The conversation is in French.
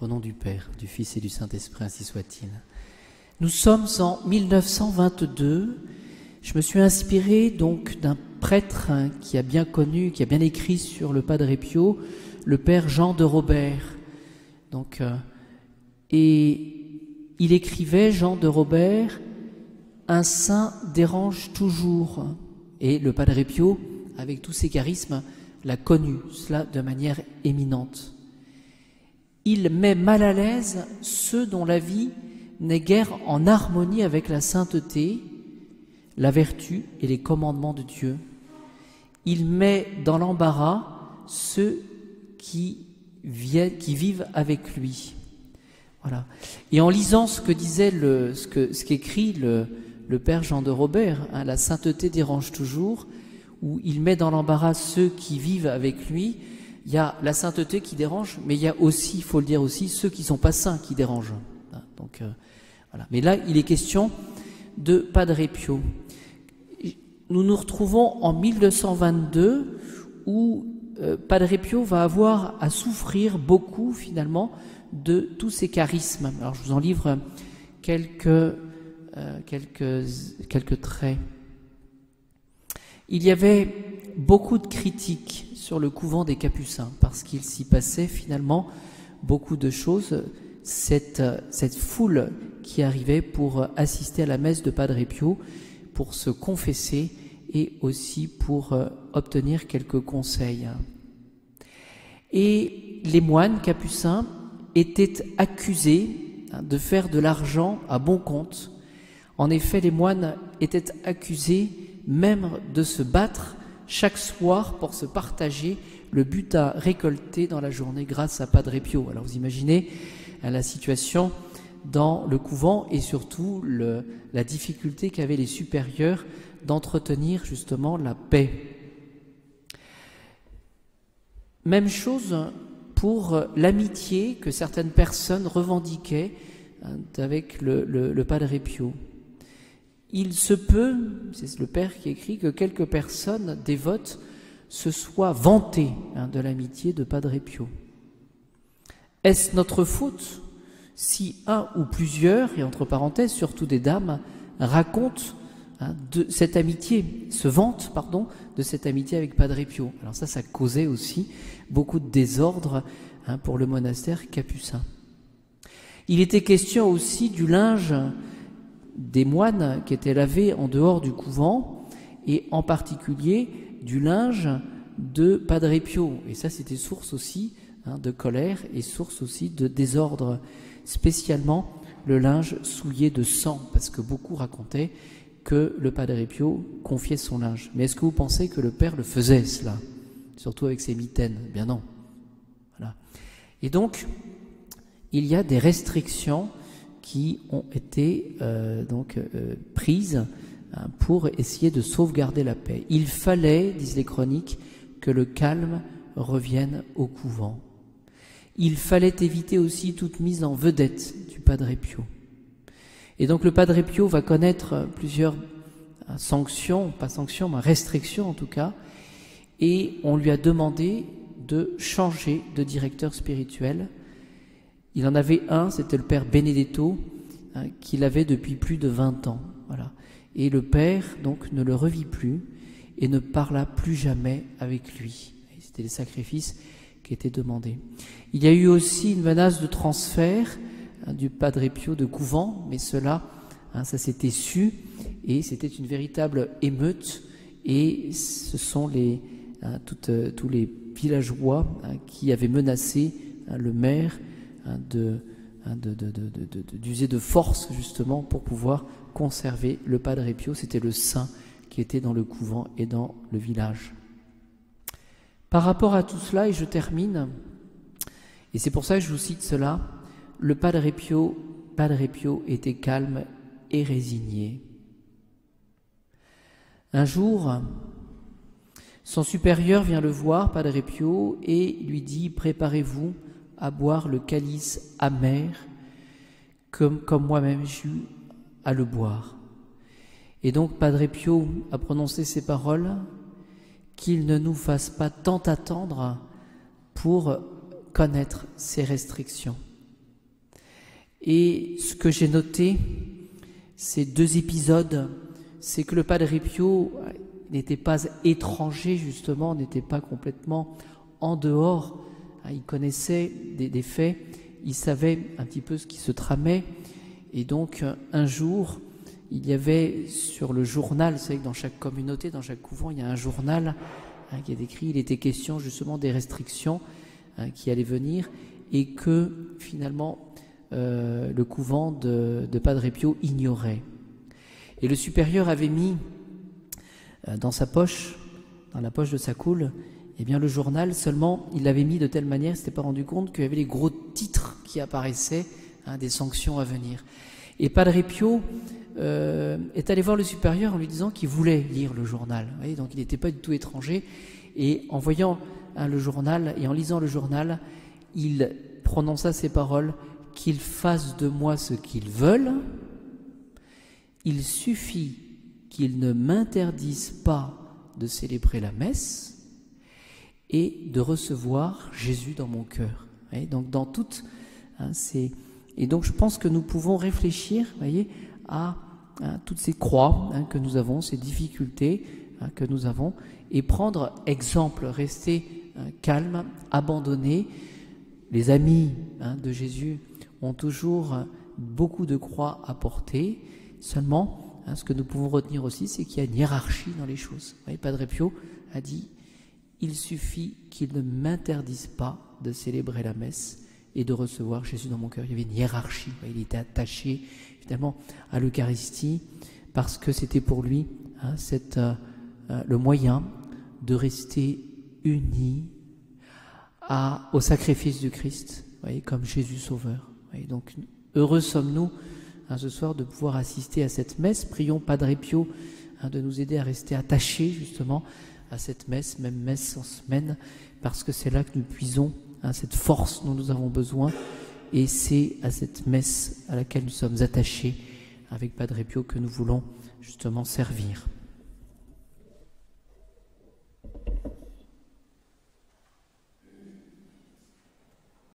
Au nom du Père, du Fils et du Saint-Esprit, ainsi soit-il. Nous sommes en 1922. Je me suis inspiré donc d'un prêtre qui a bien connu, qui a bien écrit sur le Padre Pio, le Père Jean de Robert. Donc, et il écrivait, Jean de Robert, « Un saint dérange toujours ». Et le Padre Pio, avec tous ses charismes, l'a connu, cela de manière éminente. Il met mal à l'aise ceux dont la vie n'est guère en harmonie avec la sainteté, la vertu et les commandements de Dieu. Il met dans l'embarras ceux qui vivent avec lui. Voilà. Et en lisant ce que disait ce qu'écrit le Père Jean de Robert, hein, la sainteté dérange toujours, où il met dans l'embarras ceux qui vivent avec lui. Il y a la sainteté qui dérange, mais il y a aussi, il faut le dire aussi, ceux qui ne sont pas saints qui dérangent. Donc, voilà. Mais là, il est question de Padre Pio. Nous nous retrouvons en 1222 où Padre Pio va avoir à souffrir beaucoup finalement de tous ces charismes. Alors je vous en livre quelques traits. Il y avait beaucoup de critiques sur le couvent des Capucins parce qu'il s'y passait finalement beaucoup de choses. Cette foule qui arrivait pour assister à la messe de Padre Pio, pour se confesser et aussi pour obtenir quelques conseils. Et les moines capucins étaient accusés de faire de l'argent à bon compte. En effet, les moines étaient accusés même de se battre chaque soir pour se partager le butin récolté dans la journée grâce à Padre Pio. Alors vous imaginez la situation dans le couvent et surtout la difficulté qu'avaient les supérieurs d'entretenir justement la paix. Même chose pour l'amitié que certaines personnes revendiquaient avec le Padre Pio. Il se peut, c'est le Père qui écrit, que quelques personnes dévotes se soient vantées de l'amitié de Padre Pio. Est-ce notre faute si un ou plusieurs, et entre parenthèses surtout des dames, racontent de cette amitié, se vantent, de cette amitié avec Padre Pio? Alors ça causait aussi beaucoup de désordre pour le monastère capucin. Il était question aussi du linge des moines qui étaient lavés en dehors du couvent, et en particulier du linge de Padre Pio. Et ça, c'était source aussi de colère et source aussi de désordre, spécialement le linge souillé de sang, parce que beaucoup racontaient que le Padre Pio confiait son linge. Mais est-ce que vous pensez que le Père le faisait, cela? Surtout avec ses mitaines? Eh bien non. Voilà. Et donc, il y a des restrictions qui ont été prises pour essayer de sauvegarder la paix. Il fallait, disent les chroniques, que le calme revienne au couvent. Il fallait éviter aussi toute mise en vedette du Padre Pio. Et donc le Padre Pio va connaître plusieurs sanctions, pas sanctions, mais restrictions en tout cas, et on lui a demandé de changer de directeur spirituel. Il en avait un, c'était le Père Benedetto, qu'il avait depuis plus de 20 ans. Voilà. Et le Père donc ne le revit plus et ne parla plus jamais avec lui. C'était les sacrifices qui étaient demandés. Il y a eu aussi une menace de transfert du Padre Pio de couvent, mais cela, ça s'était su, et c'était une véritable émeute, et ce sont tous les villageois qui avaient menacé le maire d'user de force justement pour pouvoir conserver le Padre Pio. C'était le saint qui était dans le couvent et dans le village. Par rapport à tout cela, et je termine, et c'est pour ça que je vous cite cela, le Padre Pio était calme et résigné. Un jour, son supérieur vient le voir, Padre Pio, et lui dit « Préparez-vous à boire le calice amer, comme moi-même j'ai eu à le boire. » Et donc Padre Pio a prononcé ces paroles, qu'il ne nous fasse pas tant attendre pour connaître ces restrictions. Et ce que j'ai noté, ces 2 épisodes, c'est que le Padre Pio n'était pas étranger, justement, n'était pas complètement en dehors. Il connaissait des faits, il savait un petit peu ce qui se tramait. Et donc, un jour, il y avait sur le journal, vous savez que dans chaque communauté, dans chaque couvent, il y a un journal qui est écrit, il était question justement des restrictions qui allaient venir, et que finalement le couvent de Padre Pio ignorait. Et le supérieur avait mis dans sa poche, dans la poche de sa coule, eh bien le journal, seulement il l'avait mis de telle manière, il ne s'était pas rendu compte qu'il y avait les gros titres qui apparaissaient, des sanctions à venir. Et Padre Pio est allé voir le supérieur en lui disant qu'il voulait lire le journal. Vous voyez, donc il n'était pas du tout étranger. Et en voyant le journal et en lisant le journal, il prononça ces paroles: qu'ils fassent de moi ce qu'ils veulent, il suffit qu'ils ne m'interdisent pas de célébrer la messe et de recevoir Jésus dans mon cœur. Vous voyez, donc dans toutes et donc je pense que nous pouvons réfléchir, vous voyez, à toutes ces croix que nous avons, ces difficultés que nous avons, et prendre exemple, rester calme, abandonné. Les amis de Jésus ont toujours beaucoup de croix à porter. Seulement, ce que nous pouvons retenir aussi, c'est qu'il y a une hiérarchie dans les choses. Vous voyez, Padre Pio a dit: il suffit qu'ils ne m'interdisent pas de célébrer la messe et de recevoir Jésus dans mon cœur. Il y avait une hiérarchie. Il était attaché finalement à l'Eucharistie parce que c'était pour lui le moyen de rester uni au sacrifice du Christ, vous voyez, comme Jésus Sauveur. Vous voyez, donc heureux sommes-nous ce soir de pouvoir assister à cette messe. Prions Padre Pio de nous aider à rester attachés justement à cette messe, même messe en semaine, parce que c'est là que nous puisons cette force dont nous avons besoin, et c'est à cette messe à laquelle nous sommes attachés avec Padre Pio que nous voulons justement servir.